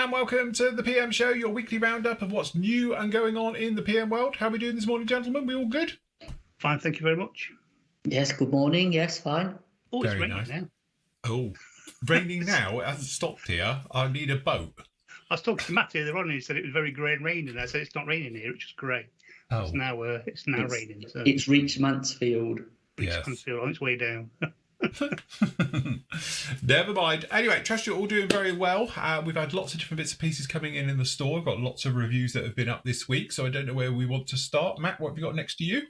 and welcome to the PM Show, your weekly roundup of what's new and going on in the PM world. How are we doing this morning, gentlemen? We all good? Fine, thank you very much. Yes, good morning. Yes, fine. Oh, it's Very raining nice. now. Oh, raining now. It hasn't stopped here. I need a boat. I was talking to Matt earlier on and he said it was very grey and raining. I said it's not raining here, it's just grey. Oh. It's now raining. So It's reached Mansfield. Yes. It's on its way down. Never mind. Anyway, trust you're all doing very well. We've had lots of different bits and pieces coming in the store. We've got lots of reviews that have been up this week, so I don't know where we want to start. Matt, what have you got next to you?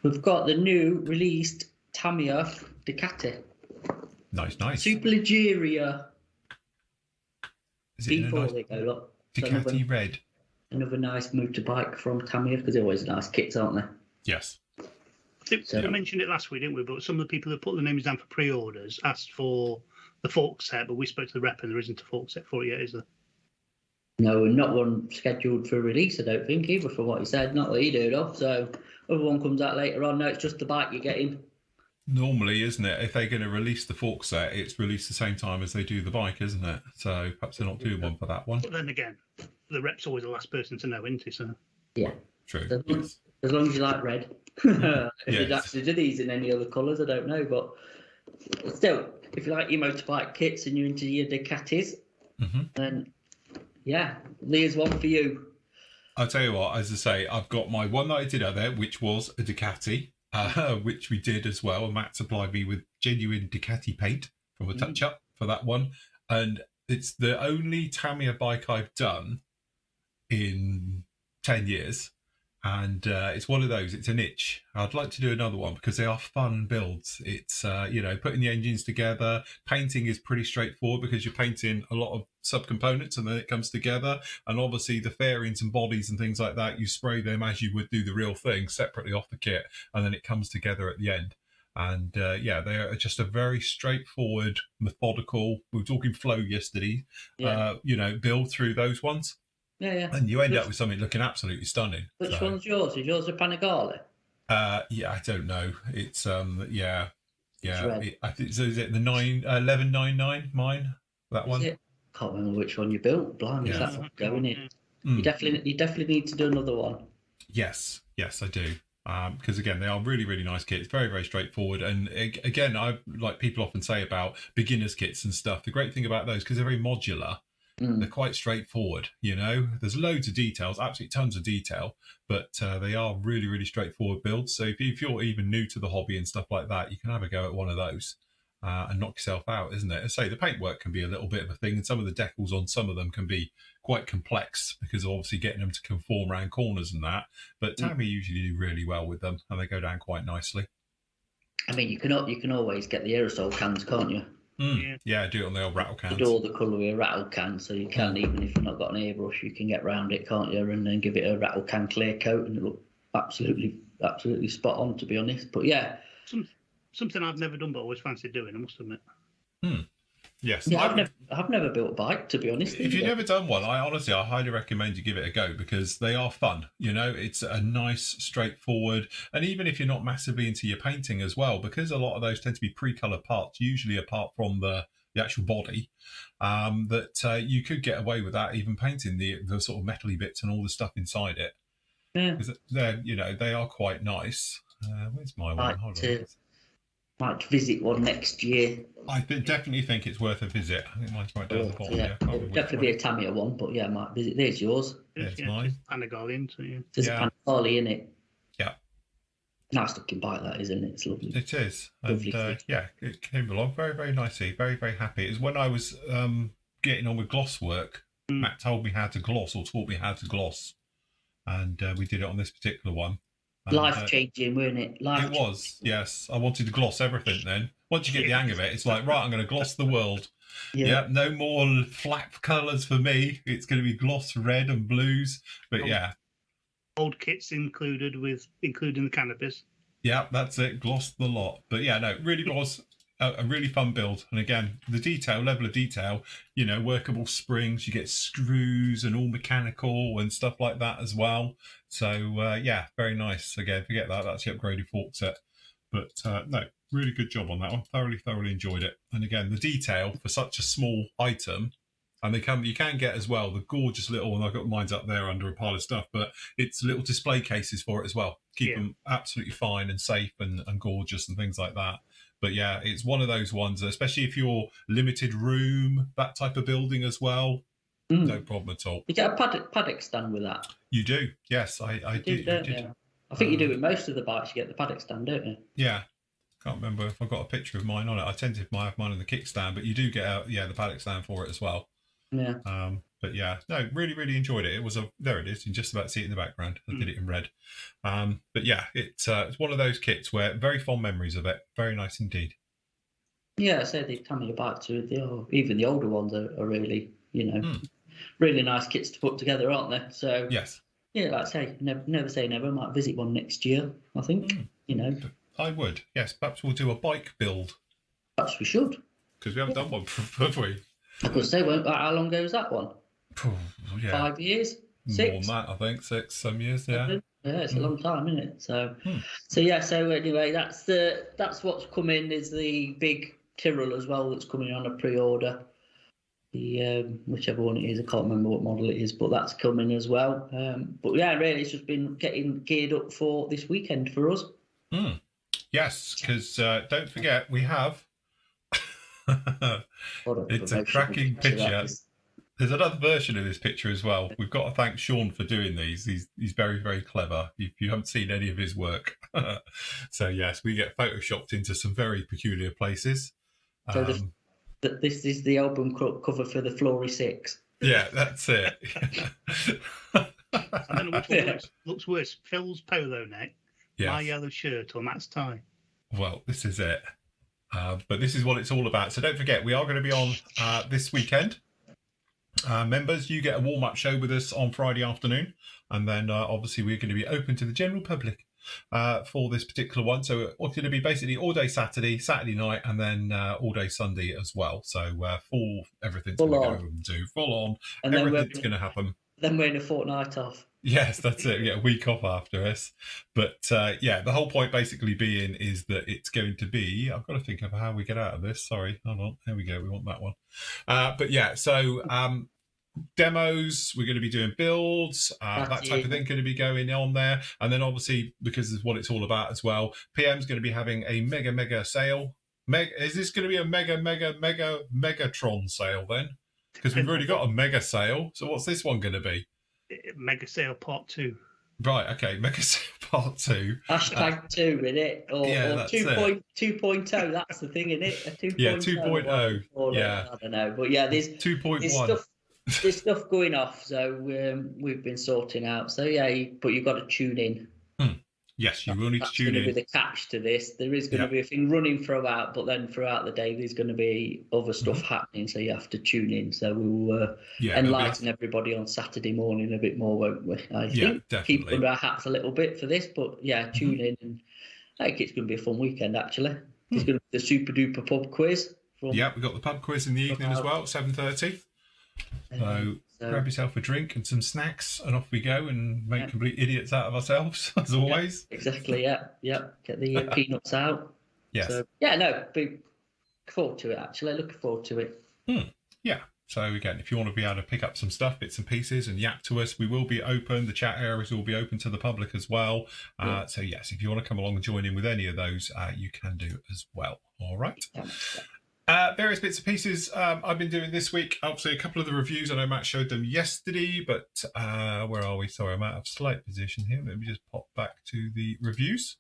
We've got the new released Tamiya Ducati. Nice. Superleggera. Is it in a Before nice they go, look. Ducati red? Another nice motorbike from Tamiya, because they're always nice kits, aren't they? Yes. I mentioned it last week, didn't we? But some of the people that put their names down for pre-orders asked for the fork set, but we spoke to the rep and there isn't a fork set for it yet, is there? No, and not one scheduled for release, I don't think, either, from what he said. Not that he heard of. So, other one comes out later on. No, it's just the bike you're getting. Normally, isn't it? If they're going to release the fork set, it's released the same time as they do the bike, isn't it? So perhaps they're not doing one for that one. But then again, the rep's always the last person to know, isn't he? So Yeah. True. As long as you like red. If Yes. they'd actually do these in any other colours, I don't know. But still, if you like your motorbike kits and you're into your Ducatis, then yeah, Leah's one for you. I'll tell you what, as I say, I've got my one that I did out there, which was a Ducati, which we did as well. And Matt supplied me with genuine Ducati paint from a touch-up for that one. And it's the only Tamiya bike I've done in 10 years. And it's one of those, it's a niche. I'd like to do another one because they are fun builds. It's, putting the engines together. Painting is pretty straightforward because you're painting a lot of subcomponents and then it comes together. And obviously the fairings and bodies and things like that, you spray them as you would do the real thing separately off the kit. And then it comes together at the end. And they are just a very straightforward, methodical, we were talking flow yesterday, build through those ones. Yeah. And you end up with something looking absolutely stunning. Which one's yours? Is yours a Panigale? I don't know. It's I think so. Is it the 1199? Mine, that one. Can't remember which one you built. Blimey, that's going in. You definitely need to do another one. Yes, I do. Because again, they are really, really nice kits. Very, very straightforward. And again, I like people often say about beginners kits and stuff. The great thing about those, because they're very modular. They're quite straightforward, there's loads of details, absolutely tons of detail, but they are really, really straightforward builds. So if you're even new to the hobby and stuff like that, you can have a go at one of those and knock yourself out, isn't it? I say the paintwork can be a little bit of a thing, and some of the decals on some of them can be quite complex because obviously getting them to conform around corners and that, but Tamiya usually do really well with them and they go down quite nicely. I mean, you can always get the aerosol cans, can't you? Yeah, do it on the old rattle cans. Do all the colour with a rattle can, so you can, even if you've not got an airbrush, you can get round it, can't you? And then give it a rattle can clear coat, and it look absolutely spot on, to be honest. But yeah, something I've never done, but always fancied doing, I must admit. Yes, yeah, I've never built a bike, to be honest. If you've never done one, I highly recommend you give it a go because they are fun. It's a nice, straightforward, and even if you're not massively into your painting as well, because a lot of those tend to be pre-colored parts, usually apart from the actual body, that you could get away with that, even painting the sort of metally bits and all the stuff inside it. Yeah, because they are quite nice. Where's my one? Hold on. Might visit one next year. I definitely think it's worth a visit. I think mine's right down the bottom. Yeah, it'll definitely be a Tamiya one, but yeah, I might visit. There's yours. There's mine. Panigale, so yeah. There's a Panigale in it. Yeah. Nice looking bike, that, isn't it? It's lovely. It is. And it came along very, very nicely. Very, very happy. It was when I was getting on with gloss work, Matt told me how to gloss or taught me how to gloss. And we did it on this particular one. Life-changing, weren't it? It was, yes. I wanted to gloss everything then. Once you get the hang of it, it's like, right, I'm going to gloss the world. Yeah, no more flap colours for me. It's going to be gloss red and blues. But yeah. Old kits including the canopies. Yeah, that's it. Gloss the lot. But yeah, no, it really was a really fun build. And again, the level of detail, workable springs, you get screws and all mechanical and stuff like that as well. So yeah, very nice. Again, forget that. That's the upgraded fork set. But no, really good job on that one. Thoroughly enjoyed it. And again, the detail for such a small item And you can get as well the gorgeous little, and I've got mine's up there under a pile of stuff, but it's little display cases for it as well. Keep them absolutely fine and safe and gorgeous and things like that. But yeah, it's one of those ones, especially if you're limited room, that type of building as well. No problem at all. You get a paddock stand with that. You do, yes, I did. I think you do with most of the bikes. You get the paddock stand, don't you? Yeah. Can't remember if I've got a picture of mine on it. I tend to have mine on the kickstand, but you do get the paddock stand for it as well. Yeah. But yeah, no, really, really enjoyed it. It was there it is. You can just about see it in the background. I did it in red. But yeah, it's one of those kits where very fond memories of it. Very nice indeed. Yeah, I say the Tamiya bike too. Even the older ones are really, really nice kits to put together, aren't they? So yes. Yeah, like I say, never say never. I might visit one next year, I think. I would, yes. Perhaps we'll do a bike build. Perhaps we should. Because we haven't done one, have we? I could say, how long ago was that one? Yeah. 5 years? 6? More than that, I think. 6, some years, yeah. Yeah, it's a long time, isn't it? So anyway, that's what's coming is the big Tyrrell as well that's coming on a pre-order. The whichever one it is, I can't remember what model it is, but that's coming as well. But yeah, really, it's just been getting geared up for this weekend for us. Yes, because don't forget we have. It's a cracking picture. There's another version of this picture as well. We've got to thank Sean for doing these. He's very, very clever. If you haven't seen any of his work, so yes, we get photoshopped into some very peculiar places. So this is the album cover for the Flory 6. Yeah, that's it. I don't know which one looks worse, Phil's polo neck, yes. My yellow shirt, or Matt's tie. Well, this is it. But this is what it's all about. So don't forget, we are going to be on this weekend. Members, you get a warm-up show with us on Friday afternoon. And then obviously we're going to be open to the general public for this particular one. So it's going to be basically all day Saturday night, and then all day Sunday as well. So everything's going to go and do full on. And everything's going to happen. Then we're in a fortnight off. Yes, that's it. We get a week off after us. But the whole point basically being is that it's going to be, I've got to think of how we get out of this. Sorry, hold on. There we go. We want that one. Demos, we're going to be doing builds, that type of thing going to be going on there. And then obviously, because of what it's all about as well, PM's going to be having a mega sale. Is this going to be a Megatron sale then? Because we've already got a mega sale. So what's this one going to be? Mega sale part 2. Right, okay, mega sale part 2. Hashtag 2, innit? Or 2.0, that's the thing, innit? A 2.0. Yeah, 2.0. Yeah. I don't know. But yeah, there's 2.1. There's stuff going off, so we've been sorting out. So yeah, but you've got to tune in. Yes, you will need to tune in. That's going to be the catch to this. There is going to be a thing running throughout, but then throughout the day there's going to be other stuff happening, so you have to tune in. So we'll enlighten everybody on Saturday morning a bit more, won't we? I think definitely. Keep under our hats a little bit for this, but tune in. And I think it's going to be a fun weekend, actually. There's going to be the super duper pub quiz. We've got the pub quiz in the evening as well, 7:30. So grab yourself a drink and some snacks, and off we go and make complete idiots out of ourselves, as always. Exactly, yeah. Get the peanuts out. Yes. So, look forward to it, actually. Looking forward to it. Yeah. So again, if you want to be able to pick up some stuff, bits and pieces, and yap to us, we will be open. The chat areas will be open to the public as well. So yes, if you want to come along and join in with any of those, you can do as well. All right. Various bits and pieces I've been doing this week. Obviously, a couple of the reviews. I know Matt showed them yesterday, but where are we? Sorry, I'm out of slight position here. Let me just pop back to the reviews.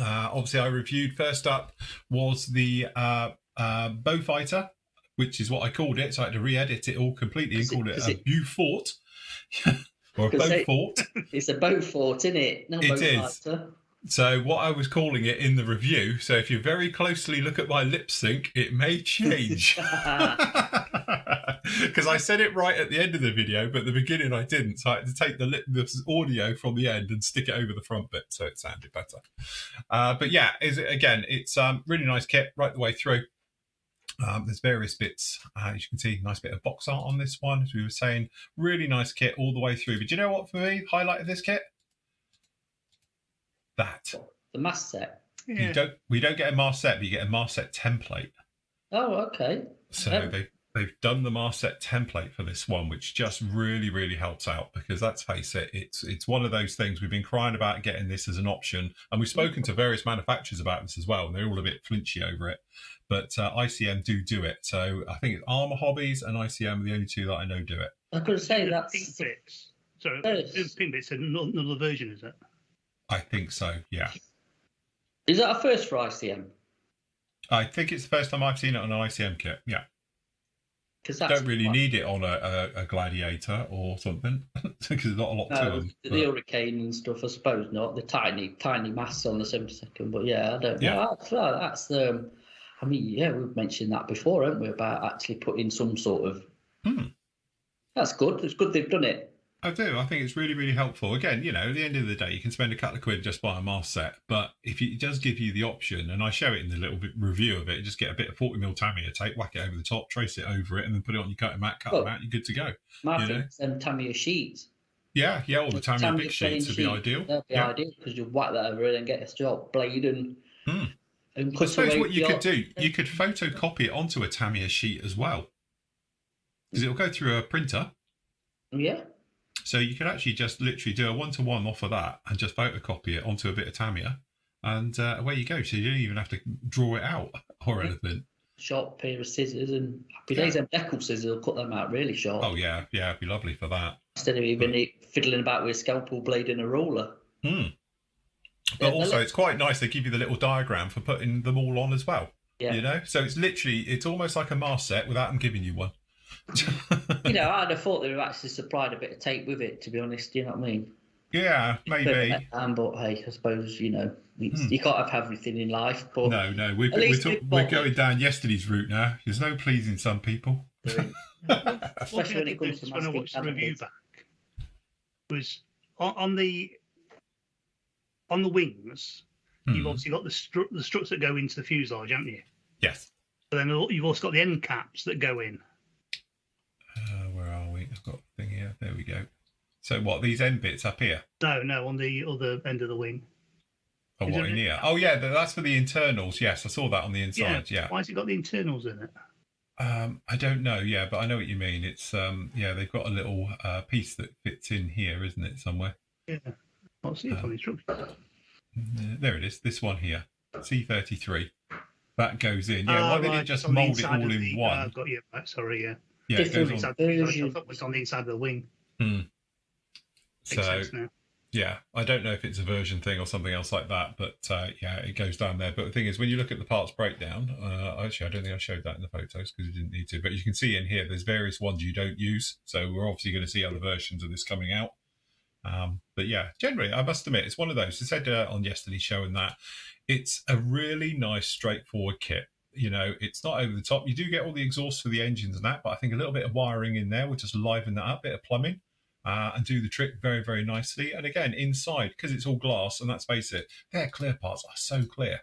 Obviously, I reviewed, first up was the Bowfighter, which is what I called it. So I had to re-edit it all completely and call it a Beaufort. Or a Beaufort. It's a Beaufort, isn't it? No, it is. So what I was calling it in the review, so if you very closely look at my lip sync, it may change. Because I said it right at the end of the video, but at the beginning I didn't. So I had to take the audio from the end and stick it over the front bit so it sounded better. But yeah, it's really nice kit right the way through. There's various bits, as you can see, nice bit of box art on this one, as we were saying. Really nice kit all the way through. But do you know what, for me, highlight of this kit? That the mask set. We don't get a mask set, but you get a mask set template. Oh, okay. So they've done the mask set template for this one, which just really, really helps out, because let's face it, it's one of those things we've been crying about getting this as an option, and we've spoken to various manufacturers about this as well, and they're all a bit flinchy over it. But ICM do it. So I think it's Armour Hobbies and ICM are the only two that I know do it. I could say that's Pink Bits. Sorry, Pink Bits, another version, is it? I think so, yeah. Is that a first for ICM? I think it's the first time I've seen it on an ICM kit, yeah. Because don't really need it on a Gladiator or something, because there's not a lot to them. The Hurricane and stuff, I suppose not. The tiny masks on the 72nd, but yeah, I don't know. That's I mean, yeah, we've mentioned that before, haven't we, about actually putting some sort of... That's good. It's good they've done it. I do. I think it's really, really helpful. Again, you know, at the end of the day, you can spend a couple of quid just buy a mask set, but if it does give you the option, and I show it in the little review of it, just get a bit of 40mm Tamiya tape, whack it over the top, trace it over it, and then put it on your cutting mat, cut them out, you're good to go. My thing's them Tamiya sheets. Yeah, all the Tamiya big sheets would be ideal. That'd be ideal, because you whack that over it and get a sharp blade and I suppose what you could do, you could photocopy it onto a Tamiya sheet as well, because it'll go through a printer. Yeah. So you could actually just literally do a 1-to-1 off of that and just photocopy it onto a bit of Tamiya, and away you go. So you don't even have to draw it out or anything. Sharp pair of scissors, and happy days. Them deckle scissors will cut them out really sharp. Oh yeah, it'd be lovely for that. Instead of even fiddling about with a scalpel blade and a roller. But also, it's quite nice. They give you the little diagram for putting them all on as well. Yeah. You know, so it's almost like a mask set without them giving you one. You know, I'd have thought they'd have actually supplied a bit of tape with it, to be honest. You know what I mean? Yeah, maybe. But hey, I suppose, you know, you can't have everything in life. But no, we're going down yesterday's route now. There's no pleasing some people. Especially when it comes to when I watched the review back, was on the wings. You've obviously got the struts that go into the fuselage, haven't you? Yes. But then you've also got the end caps that go in. Where are we? I've got a thing here. There we go. So what, these end bits up here? No, on the other end of the wing. Oh, what, in here? Oh, yeah, that's for the internals. Yes, I saw that on the inside, yeah. Why has it got the internals in it? I don't know, yeah, but I know what you mean. It's, they've got a little piece that fits in here, isn't it, somewhere? Yeah. I'll see it on the instructions. There it is, this one here, C33. That goes in. Yeah, why didn't it just mould it all in one? I've got you right, sorry, yeah. Yeah, it goes on. It's on the inside of the wing. So, yeah, I don't know if it's a version thing or something else like that, but it goes down there. But the thing is, when you look at the parts breakdown, actually, I don't think I showed that in the photos because you didn't need to, but you can see in here, there's various ones you don't use. So we're obviously going to see other versions of this coming out. But yeah, generally, I must admit, it's one of those. I said on yesterday's show and that, it's a really nice, straightforward kit. You know, it's not over the top. You do get all the exhausts for the engines and that, but I think a little bit of wiring in there will just liven that up, a bit of plumbing, and do the trick very, very nicely. And again, inside, because it's all glass, and let's face it, their clear parts are so clear.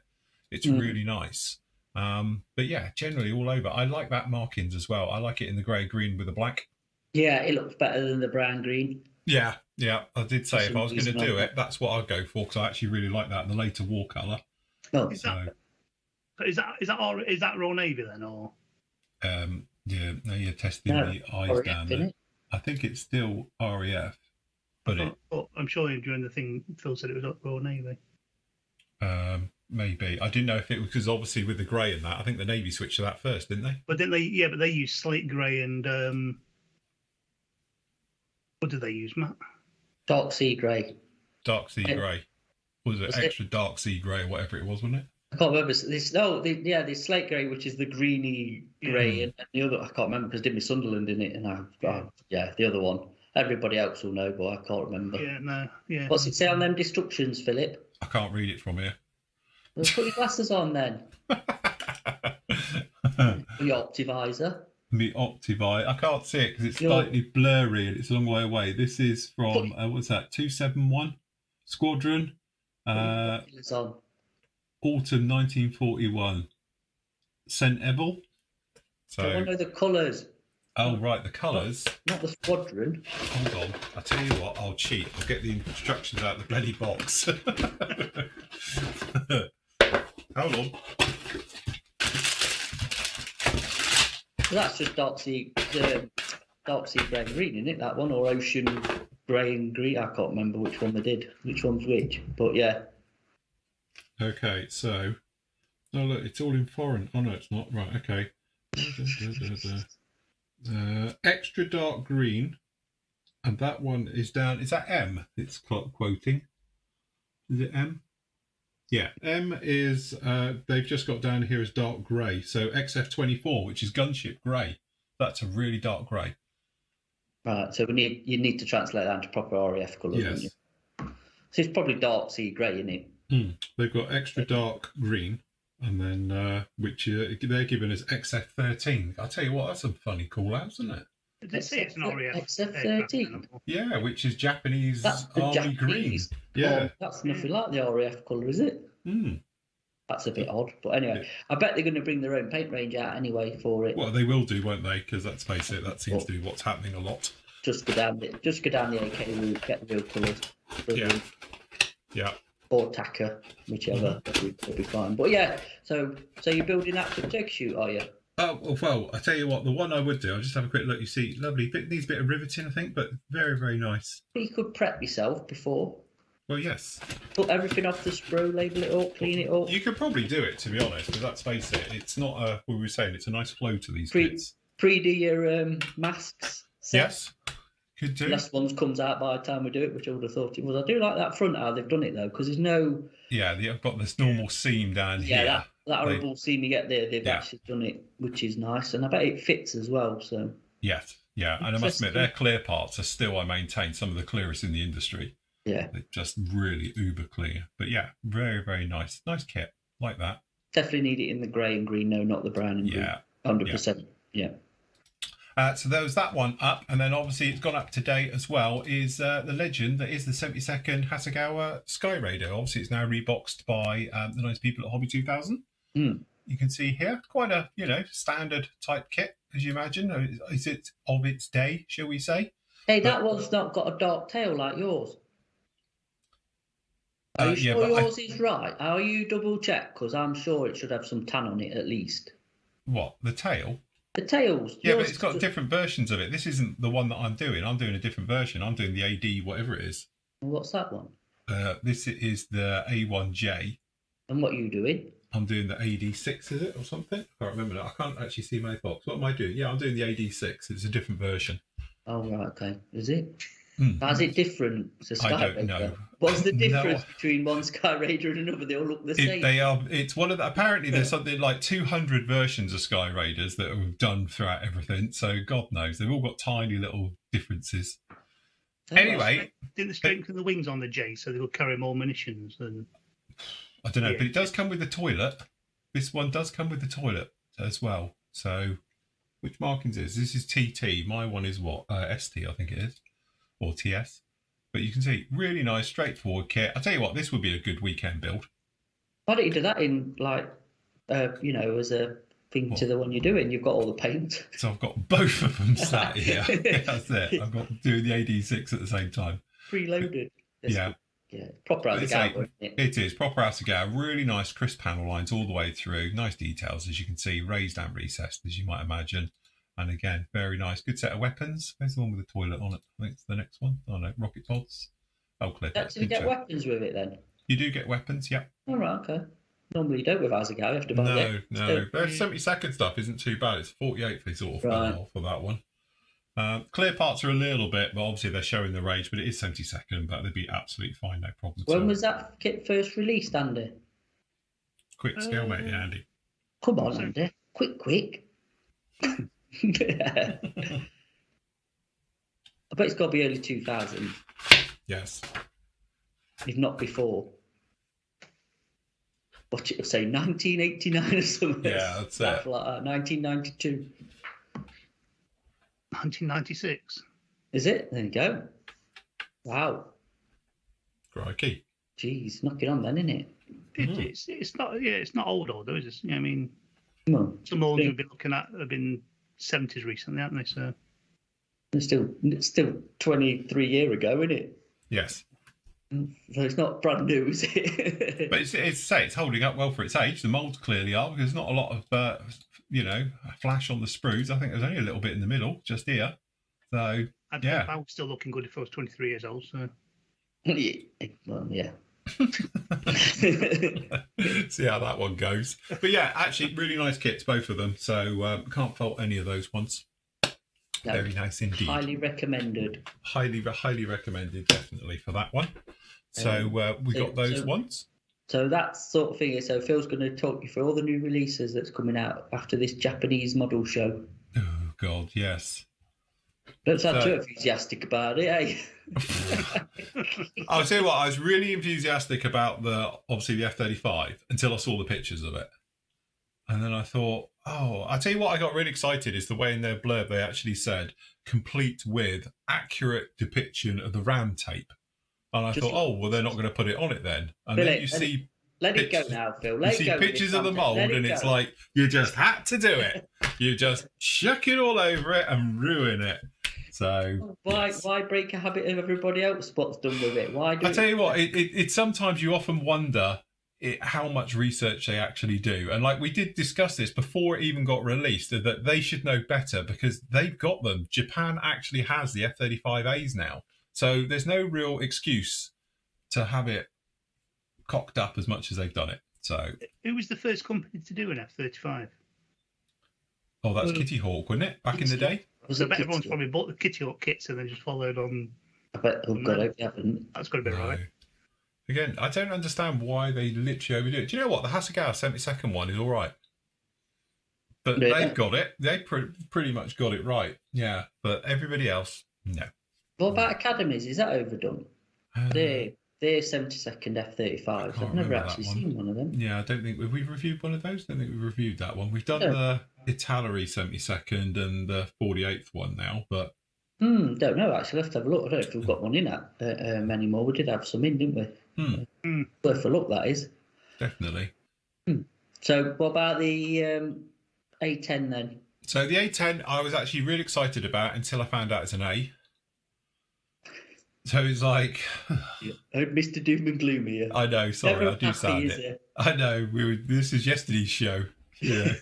It's really nice. But yeah, generally all over. I like that markings as well. I like it in the grey green with the black. Yeah, it looks better than the brown green. Yeah. I did say if I was going to do it, that's what I'd go for, because I actually really like that, the later war colour. Oh, Is that Royal Navy then, or? No, you're testing the eyes RAF, down there. I think it's still RAF, but I'm sure during the thing Phil said it was Royal Navy. Maybe I didn't know if it was because obviously with the grey and that, I think the Navy switched to that first, didn't they? But didn't they? Yeah, but they used slate grey and what did they use, Matt? Dark sea grey. Dark sea grey. Was it extra dark sea grey or whatever it was, wasn't it? I can't remember. The slate grey, which is the greeny grey, and the other I can't remember because Dimmy Sunderland in it, and the other one. Everybody else will know, but I can't remember. Yeah. What's it say on them destructions, Philip? I can't read it from here. Well, put your glasses on then. Your Optivisor. The Optivi. I can't see it because it's slightly blurry and it's a long way away. This is from what's that? 271 Squadron. Autumn 1941. St. Ebel. So I want to know the colours. Oh, right, the colours. Not the squadron. Hold on. I'll tell you what, I'll cheat. I'll get the instructions out of the bloody box. Hold on. That's just dark sea grey and green, isn't it? That one, or ocean grey and green. I can't remember which one they did. Which one's which? But yeah. Okay, so look, it's all in foreign. Oh no, it's not. Right. Okay. Extra dark green, and that one is down. Is that M? It's quoting. Is it M? Yeah, M is. They've just got down here as dark grey. So XF24, which is gunship grey. That's a really dark grey. Right. So you need to translate that into proper RAF colours. Yes. Don't you? So it's probably dark sea grey, isn't it? They've got extra dark green, and then which they're given as XF13. I'll tell you what, that's some funny call outs, isn't it? Did they say it's an RAF? XF13. Yeah, which is Japanese Army Japanese. green. Yeah. Oh, that's nothing like the RAF colour, is it? That's a bit odd. But anyway, I bet they're going to bring their own paint range out anyway for it. Well, they will do, won't they? Because let's face it, that seems to be what's happening a lot. Just go down the AK route, get the real colours. Yeah. Or Tacker, whichever, will be fine. But yeah, so you're building that for Turkey shoot, are you? Well, I tell you what, the one I would do, I'll just have a quick look. You see, lovely. It needs a bit of riveting, I think, but very, very nice. You could prep yourself before. Well, yes. Put everything off the sprue, label it up, clean it up. You could probably do it, to be honest, because let's face it, it's not we were saying, it's a nice flow to these kits. Pre-do your masks. Yes, could do. Last ones comes out by the time we do it, which I would have thought it was. I do like that front how they've done it though, because there's no. Yeah, they've got this normal seam down here. Yeah, that horrible seam you get there, they've actually done it, which is nice, and I bet it fits as well. So. Yes, yeah, and I must admit, their clear parts are still, I maintain, some of the clearest in the industry. Yeah, they're just really uber clear. But yeah, very, very nice kit, like that. Definitely need it in the grey and green, no, not the brown and green. 100%. Yeah. So there was that one up, and then obviously it's gone up to date as well, is the legend that is the 72nd Hasegawa Sky Raider. Obviously it's now reboxed by the nice people at Hobby 2000. You can see here, quite a, standard type kit, as you imagine. Is it of its day, shall we say? Hey, that one's not got a dark tail like yours. Are you sure yours is right? Are you double check? Because I'm sure it should have some tan on it at least. What, the tail? The tails. Yeah, but it's got different versions of it. This isn't the one that I'm doing. I'm doing a different version. I'm doing the AD, whatever it is. What's that one? This is the A1J. And what are you doing? I'm doing the AD6, is it, or something? I can't remember that. I can't actually see my box. What am I doing? Yeah, I'm doing the AD6. It's a different version. Oh, right, okay. Is it? How's it different to Sky I don't know. What's the difference between one Sky Raider and another? They all look the same. They are. It's one of the. Apparently, there's something like 200 versions of Sky Raiders that have done throughout everything. So God knows, they've all got tiny little differences. Anyway, didn't they strengthen the wings on the J so they would carry more munitions? And I don't know, but it does come with the toilet. This one does come with the toilet as well. So, which markings is this? Is TT. My one is what? ST, I think it is. Or TS, but you can see really nice, straightforward kit. I'll tell you what, this would be a good weekend build. Why don't you do that in as a thing to the one you're doing? You've got all the paint. So I've got both of them sat here. That's it. I've got doing the AD6 at the same time. Preloaded. Yeah. Yeah, proper Hasegawa, isn't it? It is proper Hasegawa. Really nice, crisp panel lines all the way through. Nice details, as you can see, raised and recessed, as you might imagine. And again, very nice. Good set of weapons. Where's the one with the toilet on it? I think it's the next one. Oh, no, rocket pods. Oh, clip. Actually, get weapons with it then? You do get weapons, yeah. All right, okay. Normally you don't with Hasegawa. You have to buy it. No. Their 72nd stuff isn't too bad. It's 48 they sort of fell off for that one. Clear parts are a little bit, but obviously they're showing the range, but it is 72nd, but they'd be absolutely fine, no problem. When was that kit first released, Andy? Quick scale, mate, Andy. Come on, Andy. Quick. I bet it's got to be early 2000. Yes. If not before. Watch it say 1989 or something. Yeah, that's it. Like that. 1992. 1996. Is it? There you go. Wow. Crikey. Jeez, knock it on then, innit? It's not. Yeah, it's not old, though, is it? I mean, no. Some ones we've been looking at have been 70s recently, haven't they? So it's still 23 years ago, isn't it? Yes. So it's not brand new, is it? But it's holding up well for its age. The moulds clearly are, because there's not a lot of a flash on the sprues. I think there's only a little bit in the middle, just here. So, I'd hope I was still looking good if I was 23 years old. So. Well, yeah. See how that one goes. But yeah, actually, really nice kits, both of them. So can't fault any of those ones. No, very nice indeed. Highly recommended. Highly recommended, definitely, for that one. So we got those ones. So that's sort of thing. So Phil's going to talk you through all the new releases that's coming out after this Japanese model show. Oh, God, yes. Don't sound too enthusiastic about it, eh? I'll tell you what, I was really enthusiastic about obviously the F-35 until I saw the pictures of it. And then I thought, I'll tell you what I got really excited is the way in their blurb they actually said, complete with accurate depiction of the RAM tape. And I thought, well, they're not going to put it on it then. And Phil, then you see... Let it go now, Phil. You see pictures of the mould and it's like, you just had to do it. You just chuck it all over it and ruin it. So why break a habit of everybody else? What's done with it? Why do? I tell you what, it sometimes you often wonder how much research they actually do, and like we did discuss this before it even got released, that they should know better because they've got them. Japan actually has the F-35As now, so there's no real excuse to have it cocked up as much as they've done it. So who was the first company to do an F-35? Oh, that's Kitty Hawk, wasn't it? Back in the day. I bet everyone's probably bought the Kitty Hawk kits and then just followed on. I bet. Oh God, I haven't. That's got to be right. Again, I don't understand why they literally overdo it. Do you know what? The Hasegawa 72nd one is all right. But they've got it. They pretty much got it right. Yeah. But everybody else, no. What about Academies? Is that overdone? They're 72nd F-35s. I've never actually seen one of them. Yeah, I don't think... Have we reviewed one of those? I don't think we've reviewed that one. We've done the Italeri 72nd and the 48th one now, but... Don't know, actually. Let's have a look. I don't know if we've got one in that anymore. We did have some in, didn't we? Worth a look, that is. Definitely. So what about the A10 then? So the A10 I was actually really excited about until I found out it's an A. So it's like... Mr. Doom and Gloom here. I know, sorry, I do sound it. I know, this is yesterday's show. Yeah.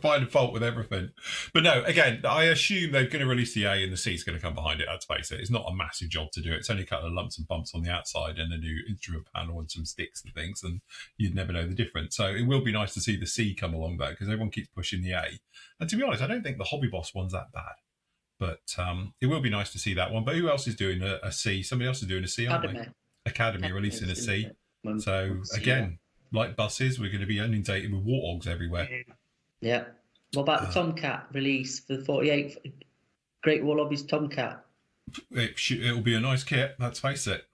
Find a fault with everything. But no, again, I assume they're going to release the A and the C is going to come behind it, let's face it. It's not a massive job to do it. It's only a couple of lumps and bumps on the outside and a new instrument panel and some sticks and things, and you'd never know the difference. So it will be nice to see the C come along though, because everyone keeps pushing the A. And to be honest, I don't think the Hobby Boss one's that bad. But it will be nice to see that one. But who else is doing a C? Somebody else is doing a C, aren't they? Academy releasing a C. So again, like buses, we're going to be inundated with warthogs everywhere. Yeah. What about the Tomcat release for the 48th Great Wall Hobbies Tomcat? It'll be a nice kit, let's face it.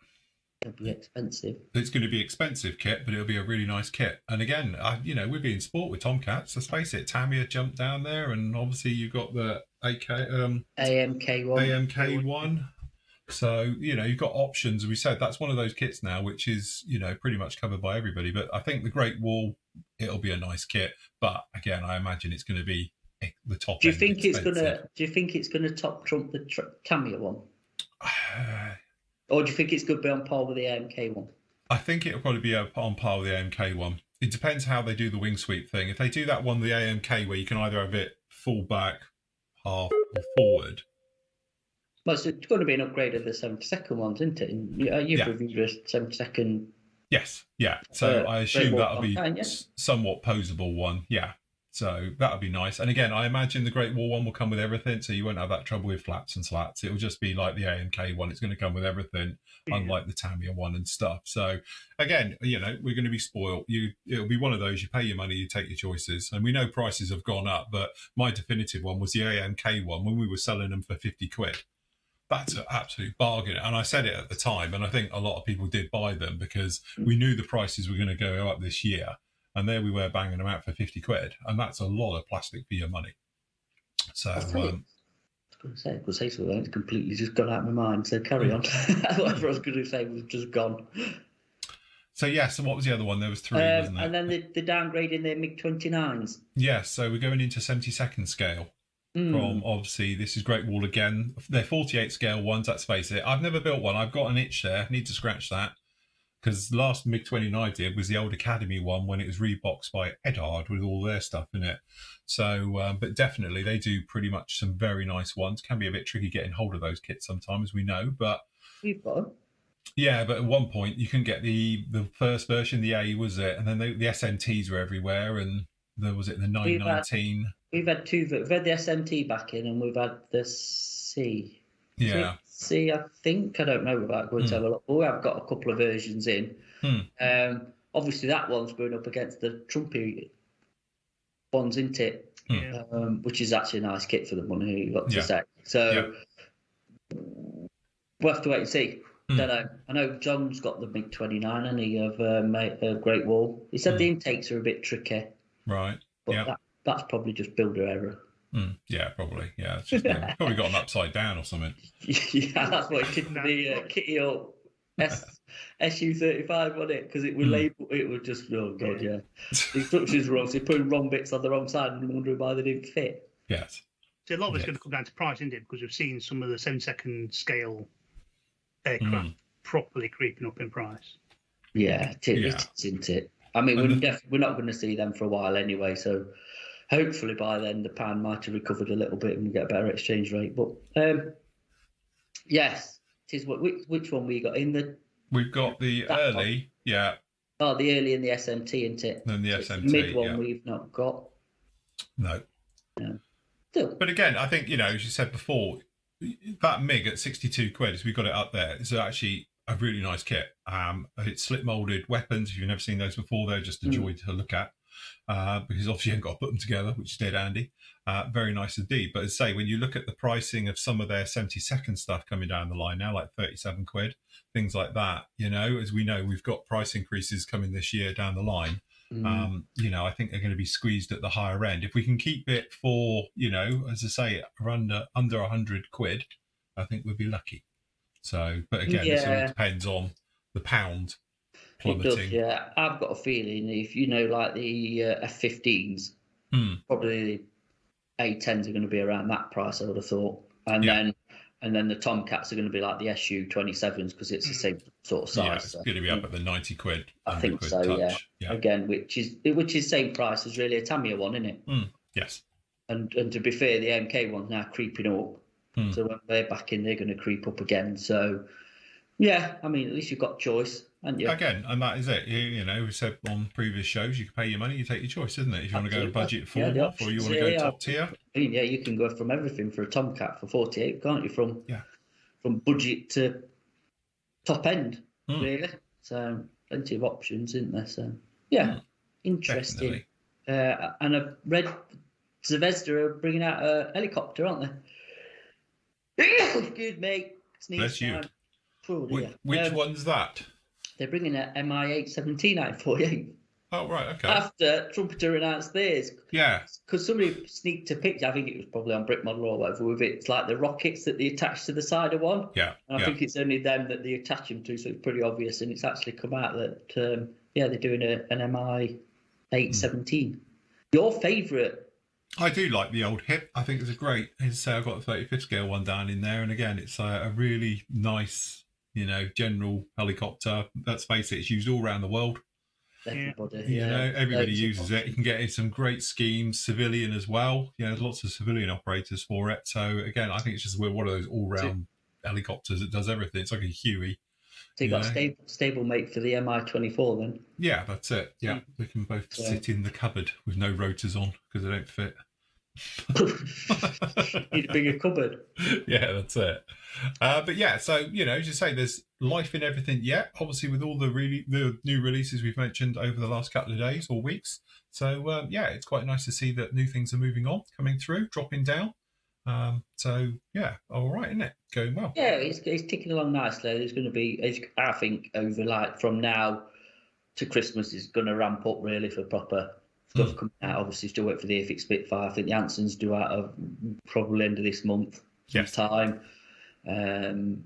It'll be expensive. It's going to be expensive kit, but it'll be a really nice kit. And again, we're being sport with Tomcats. Let's face it, Tamiya jumped down there, and obviously you've got the AMK one. So, you've got options. As we said, that's one of those kits now, which is, pretty much covered by everybody. But I think the Great Wall, it'll be a nice kit. But again, I imagine it's going to be the top. Do you think it's going to top trump the Tamiya one? Or do you think it's going to be on par with the AMK one? I think it'll probably be on par with the AMK one. It depends how they do the wing sweep thing. If they do that one, the AMK, where you can either have it full back, half, or forward. Well, it's going to be an upgrade of the 72nd ones, isn't it? You've reviewed a 72nd. Yes, yeah. So I assume that'll be somewhat posable one. Yeah. So that'll be nice. And again, I imagine the Great Wall one will come with everything, so you won't have that trouble with flaps and slats. It'll just be like the AMK one. It's going to come with everything, unlike the Tamiya one and stuff. So again, we're going to be spoiled. It'll be one of those, you pay your money, you take your choices. And we know prices have gone up, but my definitive one was the AMK one when we were selling them for 50 quid. That's an absolute bargain. And I said it at the time, and I think a lot of people did buy them because we knew the prices were going to go up this year. And there we were banging them out for 50 quid. And that's a lot of plastic for your money. So, I was going to say something. It's completely just gone out of my mind. So carry on. Whatever I was going to say was just gone. So, so what was the other one? There was 3, wasn't there? And then the downgrading their MiG-29s. Yes, so we're going into 72nd scale. From, obviously, this is Great Wall again. They're 48 scale ones, let's face it. I've never built one. I've got an itch there. Need to scratch that. because the last MiG-29 I did was the old Academy one when it was reboxed by Edhard with all their stuff in it. So, but definitely they do pretty much some very nice ones. Can be a bit tricky getting hold of those kits sometimes, we know, but We've got them. yeah, but at one point you couldn't get the first version, the A was it, and then the SMTs were everywhere, and there was it the 919. We've had two. We've had the SMT back in, and we've had the C. Yeah. C, I think. I don't know without going to have a look. But we have got a couple of versions in. Obviously, that one's going up against the Trumpy ones, isn't it? Yeah. Which is actually a nice kit for the money, you've got to say. So we'll have to wait and see. Don't know. I know John's got the MiG-29 and he of Great Wall. He said the intakes are a bit tricky. Right. But that's probably just builder error. Yeah, probably. Yeah, it's just probably got an upside down or something. Yeah, that's what it did for the Kitty or SU-35, wasn't it? Because it was labelled, it was just, oh God, yeah. The instructions were wrong, so they put wrong bits on the wrong side and wondering why they didn't fit. Yes. So a lot of it's going to come down to price, isn't it? Because we've seen some of the 7-second scale aircraft properly creeping up in price. Yeah, isn't it? I mean, we're not going to see them for a while anyway, so hopefully by then the pound might have recovered a little bit and we get a better exchange rate. But yes, it is. Which one we got in the? We've got the early, Oh, the early and the SMT, isn't it? And the SMT, the mid one we've not got. No. Still. But again, I think, as you said before, that MiG at 62 quid, as we got it up there, is actually a really nice kit. It's slip molded weapons. If you've never seen those before, they're just a joy to look at. Because obviously you haven't got to put them together, which is dead handy. Very nice indeed. But as I say, when you look at the pricing of some of their 70-second stuff coming down the line now, like 37 quid, things like that, as we know, we've got price increases coming this year down the line. I think they're going to be squeezed at the higher end. If we can keep it for, as I say, under 100 quid, I think we'll be lucky. So, but again, this all depends on the pound plummeting. It does, yeah. I've got a feeling if like the F-15s, probably the A-10s are going to be around that price, I would have thought, and then the Tomcats are going to be like the Su-27s because it's the same sort of size. Yeah, it's going to be up at the 90 quid. I think so. Touch. Yeah. Again, which is same price as really a Tamiya one, isn't it? Yes. And to be fair, the MK one's now creeping up. So when they're back in, they're going to creep up again. So yeah, I mean, at least you've got choice. And again, and that is it. We said on previous shows, you can pay your money, you take your choice, isn't it? If you want to go to budget for or you want to go top tier. Yeah, you can go from everything for a Tomcat for 48, can't you? From budget to top end, really. So plenty of options, isn't there? So yeah, interesting. And I've read Zvezda are bringing out a helicopter, aren't they? Excuse me. Sneeze. Bless you. Oh, which one's that? They're bringing an Mi-817 out 48. Oh, right, okay. After Trumpeter announced theirs. Yeah. Because somebody sneaked a picture, I think it was probably on Brick Model or whatever, with it's like the rockets that they attach to the side of one. Yeah. And I think it's only them that they attach them to, so it's pretty obvious. And it's actually come out that, they're doing an Mi-817. Your favourite? I do like the old hip. I think it's a great. As I say, I've got the 35th scale one down in there, and again, it's a really nice, general helicopter. Let's face it, it's used all around the world. Everybody, everybody uses it. You can get in some great schemes, civilian as well. There's lots of civilian operators for it. So again, I think it's just one of those all-round helicopters that does everything. It's like a Huey. So you got a stable mate for the Mi-24 then? Yeah, that's it. Yeah, they can both sit in the cupboard with no rotors on because they don't fit. Need a bigger cupboard. Yeah, that's it. But yeah, so as you say, there's life in everything yet. Obviously, with all the new releases we've mentioned over the last couple of days or weeks. So it's quite nice to see that new things are moving on, coming through, dropping down. So yeah, all right, isn't it? Going well. Yeah, it's ticking along nicely. There's going to be, I think, over from now to Christmas is going to ramp up really for proper stuff coming out. Obviously, still wait for the AFIC Spitfire. I think the Ansons due out of probably end of this month time, and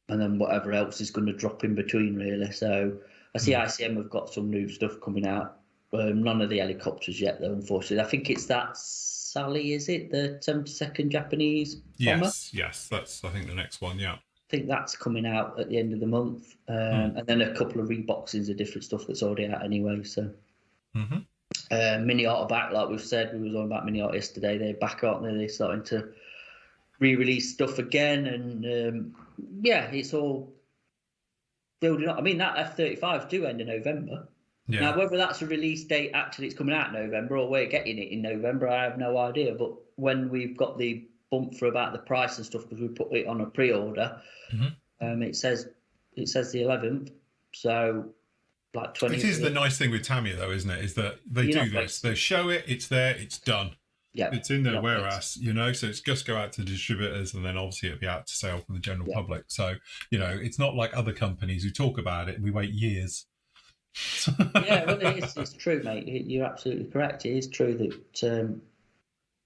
then whatever else is going to drop in between really. So I see ICM have got some new stuff coming out. None of the helicopters yet though, unfortunately. I think it's that Sally, is it the 72nd Japanese bomber? Yes, that's I think the next one. Yeah. think that's coming out at the end of the month, and then a couple of reboxings of different stuff that's already out anyway. So, Mini Art back, like we've said, we was on about Mini Art yesterday. They're back, aren't they? They're starting to re-release stuff again, and it's all building up. I mean, that F-35 do end in November. Yeah. Now, whether that's a release date, actually it's coming out in November, or we're getting it in November, I have no idea. But when we've got the bump for about the price and stuff, because we put it on a pre-order, it says the 11th, so like 20. It is the nice thing with Tamiya, though, isn't it? Is that they do this, they show it, it's there, it's done. Yeah, it's in their warehouse, so it's just go out to distributors, and then obviously it'll be out to sale from the general public. So it's not like other companies who talk about it and we wait years. It's true, mate. You're absolutely correct. It is true that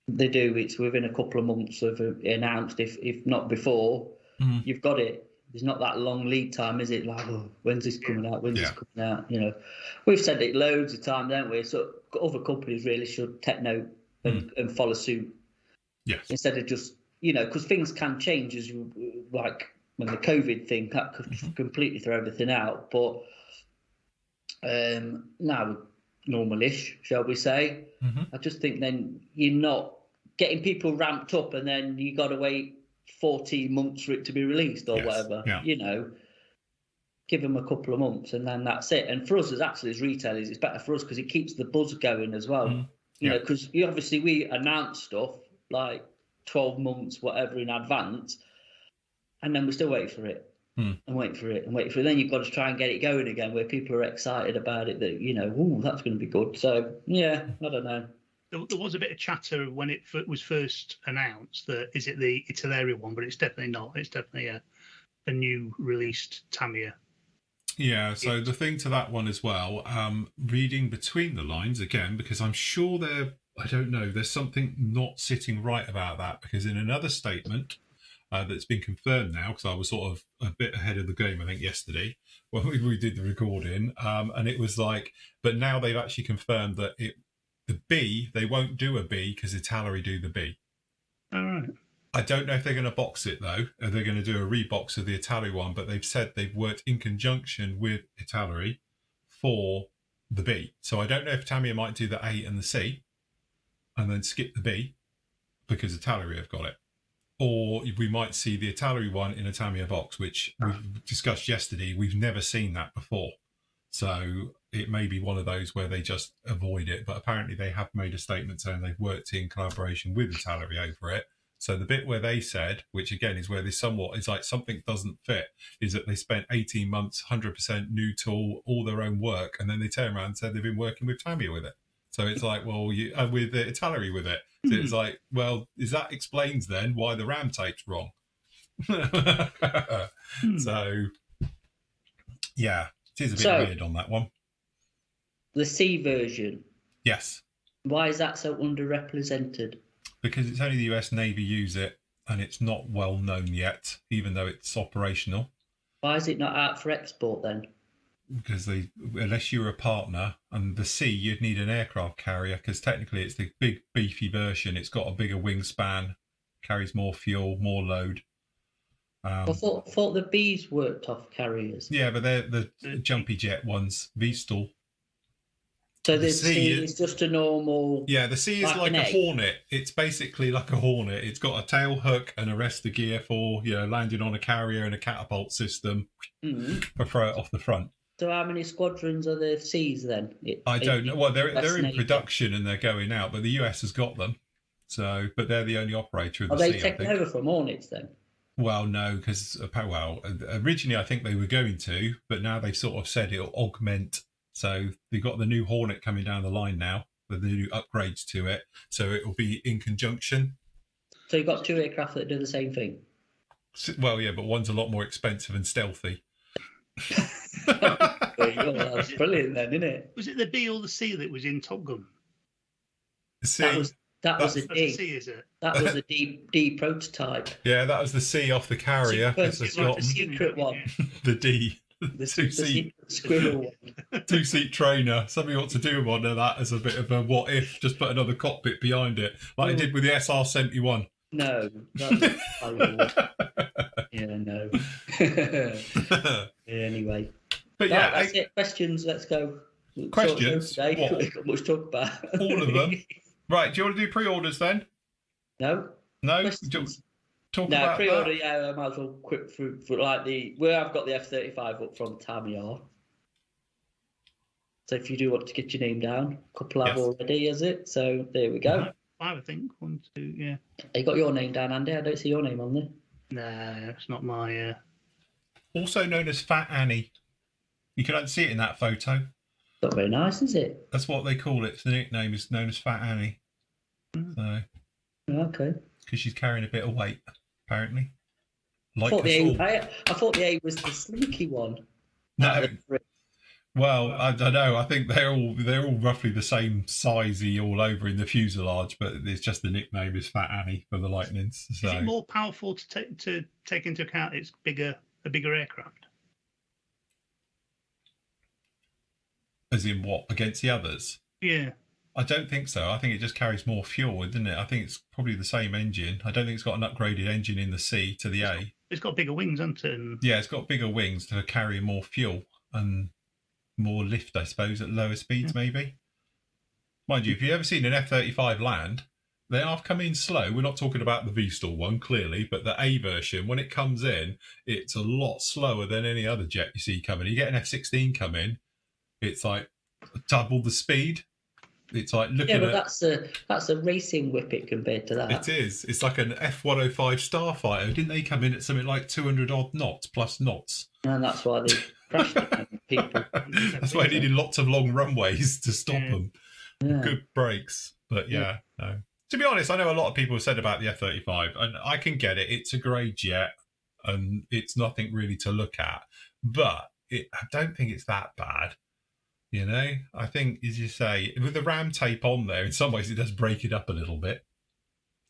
they do. It's within a couple of months of announced, if not before. You've got it. There's not that long lead time, is it? Like, when's this coming out? When's this coming out? We've said it loads of time, don't we? So other companies really should take note and follow suit. Yes. Instead of just because things can change, as like when the COVID thing that could completely throw everything out, but. Now normal-ish, shall we say? I just think then you're not getting people ramped up, and then you got to wait 14 months for it to be released or whatever. Yeah. Give them a couple of months, and then that's it. And for us, as retailers, it's better for us because it keeps the buzz going as well. Because obviously we announce stuff like 12 months, whatever, in advance, and then we still wait for it. And wait for it. Then you've got to try and get it going again, where people are excited about it. That that's going to be good. So I don't know. There was a bit of chatter when it was first announced that is it the Italeri one, but it's definitely not. It's definitely a new released Tamiya. Yeah. So the thing to that one as well, reading between the lines again, because I'm sure I don't know, there's something not sitting right about that, because in another statement. That's been confirmed now, because I was sort of a bit ahead of the game, I think, yesterday when we did the recording, and it was like, but now they've actually confirmed that the B, they won't do a B because Italeri do the B. All right. I don't know if they're going to box it though. Or they're going to do a rebox of the Italeri one, but they've said they've worked in conjunction with Italeri for the B. So I don't know if Tamiya might do the A and the C, and then skip the B because Italeri have got it. Or we might see the Italeri one in a Tamiya box, which we've discussed yesterday. We've never seen that before. So it may be one of those where they just avoid it. But apparently they have made a statement saying they've worked in collaboration with Italeri over it. So the bit where they said, which again is where this somewhat is like something doesn't fit, is that they spent 18 months, 100% new tool, all their own work. And then they turn around and said they've been working with Tamiya with it. So it's like, well, with the Italeri with it. So it's like, well, that explains then why the RAM tape's wrong. So, yeah, it is a bit weird on that one. The C version. Yes. Why is that so underrepresented? Because it's only the US Navy use it, and it's not well known yet, even though it's operational. Why is it not out for export then? Because unless you're a partner, and the C, you'd need an aircraft carrier, because technically it's the big beefy version. It's got a bigger wingspan, carries more fuel, more load. I thought the Bs worked off carriers. Yeah, but they're the jumpy jet ones, VSTOL. So the C is just a normal... Yeah, the C is like a Hornet. It's basically like a Hornet. It's got a tail hook and a rest of gear for landing on a carrier and a catapult system for throw it off the front. So how many squadrons are the Cs then? I don't know. Well, they're in production and they're going out, but the US has got them. So, but they're the only operator of the C. Are they taking over from Hornets then? Well, no, because originally I think they were going to, but now they've sort of said it'll augment. So they've got the new Hornet coming down the line now with the new upgrades to it. So it will be in conjunction. So you've got two aircraft that do the same thing. Well, yeah, but one's a lot more expensive and stealthy. That's brilliant then, isn't it? Was it the B or the C that was in Top Gun? C. That was a D. C, is it? That was a D prototype. Yeah, that was the C off the carrier. The secret one. The D. The two-seat squirrel one. Two-seat trainer. Somebody ought to do one of that as a bit of a what if. Just put another cockpit behind it, like I did with the SR-71. No, that was Yeah, no. Anyway. But Right, yeah, that's it. Questions. Let's go. Questions? Today. What? We've got much to talk about. All of them. Right. Do you want to do pre-orders then? No. No. Questions? Talk No, about pre-order. that? Yeah, I might as well quick for like where I've got the F-35 up from Tamiya. So if you do want to get your name down, a couple have already, is it? So there we go. 5, I think. 1, 2, yeah. You got your name down, Andy? I don't see your name on there. No, it's not my. Also known as Fat Annie. You can see it in that photo. Not very nice, is it? That's what they call it. The nickname is known as Fat Annie. So. Okay. Because she's carrying a bit of weight, apparently. Like I thought the A was the slinky one. No. Well, I don't know. I think they're all roughly the same sizey all over in the fuselage, but it's just the nickname is Fat Annie for the Lightnings. So. Is it more powerful to take into account it's a bigger aircraft? As in what? Against the others? Yeah. I don't think so. I think it just carries more fuel, doesn't it? I think it's probably the same engine. I don't think it's got an upgraded engine in the C to the A. It's got bigger wings, hasn't it? Yeah, it's got bigger wings to carry more fuel and more lift, I suppose, at lower speeds, maybe. Mind you, if you've ever seen an F-35 land, they are coming slow. We're not talking about the V-Stall one, clearly, but the A version, when it comes in, it's a lot slower than any other jet you see coming. You get an F-16 come in, it's like double the speed. It's like looking at... that's a racing whippet compared to that. It is. It's like an F-105 Starfighter. Didn't they come in at something like 200-odd knots, plus knots? And that's why they crashed people. That's why they needed lots of long runways to stop them. Yeah. Good brakes. But no. To be honest, I know a lot of people have said about the F-35, and I can get it. It's a grey jet, and it's nothing really to look at. But I don't think it's that bad. You know, I think, as you say, with the RAM tape on there, in some ways it does break it up a little bit.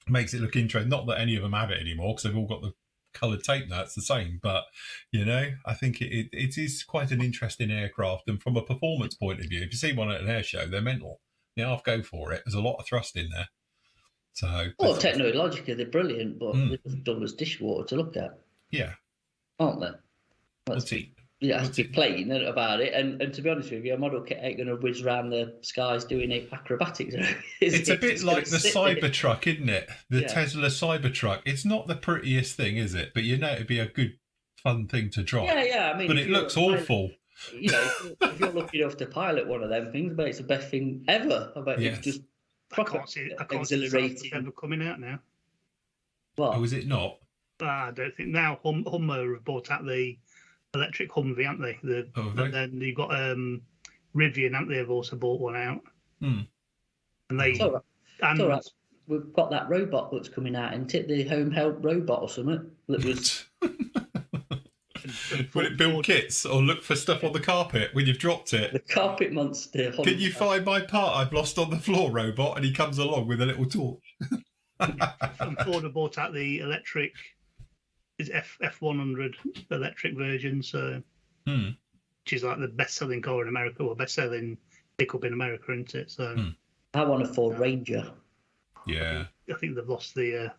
It makes it look interesting. Not that any of them have it anymore, because they've all got the coloured tape now. It's the same. But, you know, I think it is quite an interesting aircraft. And from a performance point of view, if you see one at an air show, they're mental. You know, I'll go for it. There's a lot of thrust in there. So, well, technologically, they're brilliant, but they're dumb as dishwater to look at. Yeah. Aren't they? You have to be plain about it, and to be honest with you, a model kit ain't going to whiz around the skies doing acrobatics. It's a bit like the Cybertruck, isn't it? The Tesla Cybertruck. It's not the prettiest thing, is it? But you know, it'd be a good, fun thing to drive. Yeah. I mean, but it looks awful. You know, if you're lucky enough to pilot one of them things, but it's the best thing ever. I bet it's just proper exhilarating. Ever coming out now? What? Oh, is it not? I don't think now. Hummer have brought out the electric Humvee, haven't they? And then you've got Rivian, haven't they? Have also bought one out. And they it's all right. We've got that robot that's coming out, isn't it? The home help robot or something that was. Will it build kits or look for stuff on the carpet when you've dropped it? The carpet monster. Can you find my part I've lost on the floor, robot? And he comes along with a little torch. And Ford have bought out the electric. Is F100 electric version, so which is like the best-selling car in America, or best-selling pickup in America, isn't it? So I want a Ford Ranger. Yeah, I think they've lost the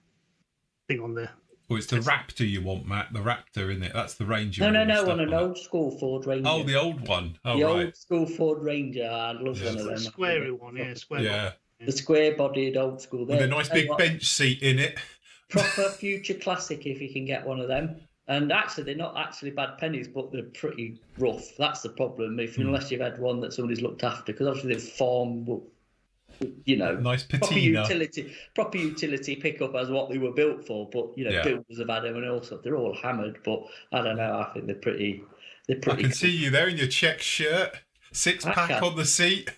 thing on there. Well, it's the Raptor you want, Matt. The Raptor, isn't it? That's the Ranger. No, I want an old school Ford Ranger. Oh, the old one. Oh, the right. old school Ford Ranger. I'd love one of them. The square one, square. The square-bodied old school. With a nice big bench seat in it. Proper future classic if you can get one of them. And actually, they're not actually bad pennies, but they're pretty rough. That's the problem. Unless you've had one that somebody's looked after, because obviously they've formed, you know, nice patina. proper utility pickup as what they were built for. But you know, builders have had them, and also they're all hammered. But I don't know. I think they're pretty. I can see you there in your check shirt, 6-pack on the seat,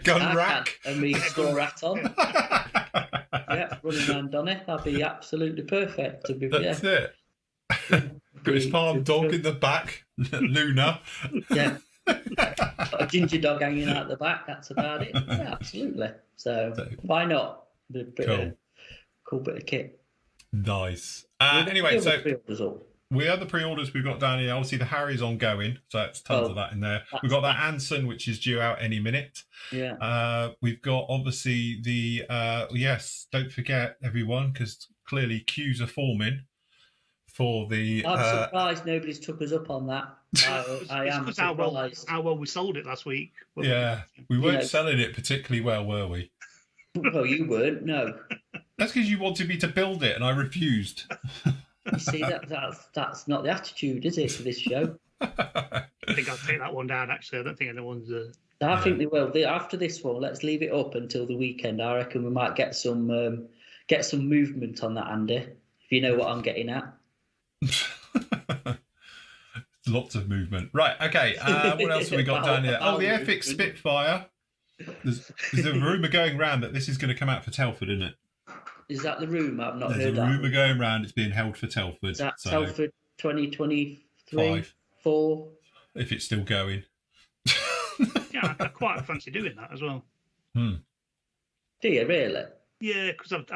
gun rack, and me straw hat on. Running around on it. That'd be absolutely perfect. That's it. Got his farm dog in the back, Luna. Yeah. Got a ginger dog hanging out the back. That's about it. Yeah, absolutely. So why not? Cool bit of kit. Nice. Anyway, so we have the pre-orders we've got down here. Obviously, the Harry's ongoing, so that's tons of that in there. We've got that Anson, which is due out any minute. Yeah. We've got obviously the don't forget everyone, because clearly queues are forming for the. I'm surprised nobody's took us up on that. I am surprised. How well we sold it last week. Yeah, we weren't selling it particularly well, were we? Well, you weren't. No. That's because you wanted me to build it, and I refused. You see, that's not the attitude, is it, for this show? I think I'll take that one down. Actually, I don't think anyone's. I think they will. After this one, let's leave it up until the weekend. I reckon we might get some movement on that, Andy. If you know what I'm getting at. Lots of movement. Right. Okay. What else have we got down here? Oh, the Airfix Spitfire. There's a rumour going around that this is going to come out for Telford, isn't it? Is that the rumour? I've not heard that. There's a rumour going around it's being held for Telford. Is that Telford 2023? 4? If it's still going. Yeah, I quite fancy doing that as well. Do you really? Yeah, because I've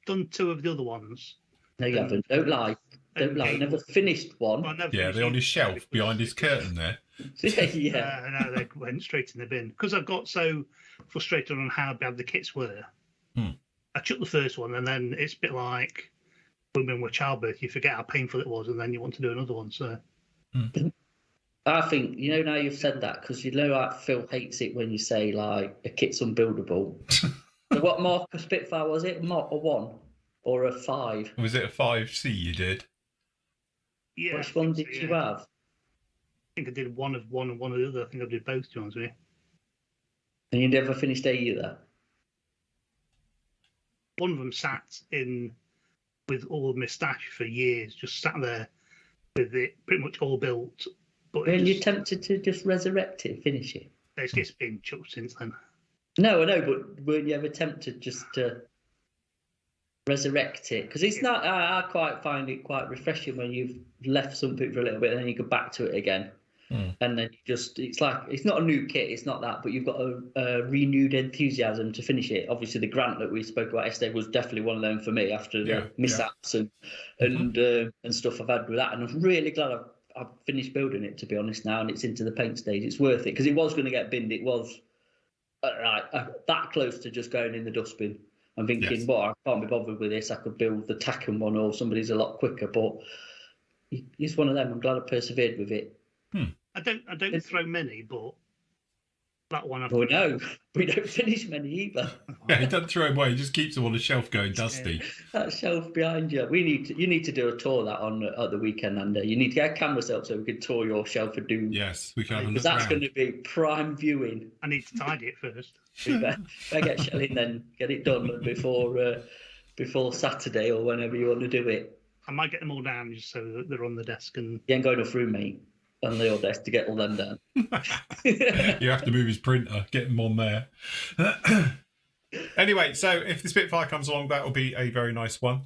done 2 of the other ones. No, you haven't. Don't lie. Don't lie. You never finished one. Yeah, they're on his shelf behind his curtain there. Yeah. No, they went straight in the bin. Because I got so frustrated on how bad the kits were. I took the first one, and then it's a bit like women with childbirth. You forget how painful it was, and then you want to do another one. So, I think, now you've said that, because like Phil hates it when you say like a kit's unbuildable. So what mark of Spitfire was it? A 1 or a 5? Was it a 5C you did? Yeah. Which one did you have? I think I did one of one and one of the other. I think I did both, to be honest with you. And you never finished either? One of them sat in with all of my stash for years, just sat there with it pretty much all built. But Weren't you tempted to just resurrect it, finish it? It's been chucked since then. No, I know, but weren't you ever tempted just to resurrect it? Because it's not. I quite find it quite refreshing when you've left something for a little bit and then you go back to it again. And then it's like, it's not a new kit, it's not that, but you've got a renewed enthusiasm to finish it. Obviously, the grant that we spoke about yesterday was definitely one of them for me after the mishaps and stuff I've had with that. And I'm really glad I've finished building it, to be honest, now, and it's into the paint stage. It's worth it, because it was going to get binned. It was that close to just going in the dustbin. I'm thinking, well, I can't be bothered with this. I could build the Tacken one, or somebody's a lot quicker, but it's one of them. I'm glad I persevered with it. I don't throw many, but that one. We don't finish many either. Yeah, he doesn't throw them away. He just keeps them on the shelf going dusty. That shelf behind you. You need to do a tour of that at the weekend, and you need to get a camera set up so we can tour your shelf and do. Yes, we can have a look. Because that's going to be prime viewing. I need to tidy it first. You better get Shelley, then get it done before Saturday or whenever you want to do it. I might get them all down just so that they're on the desk. And you ain't got enough room, mate, on your desk to get all them down. You have to move his printer, get them on there. Anyway, so if the Spitfire comes along, that will be a very nice one.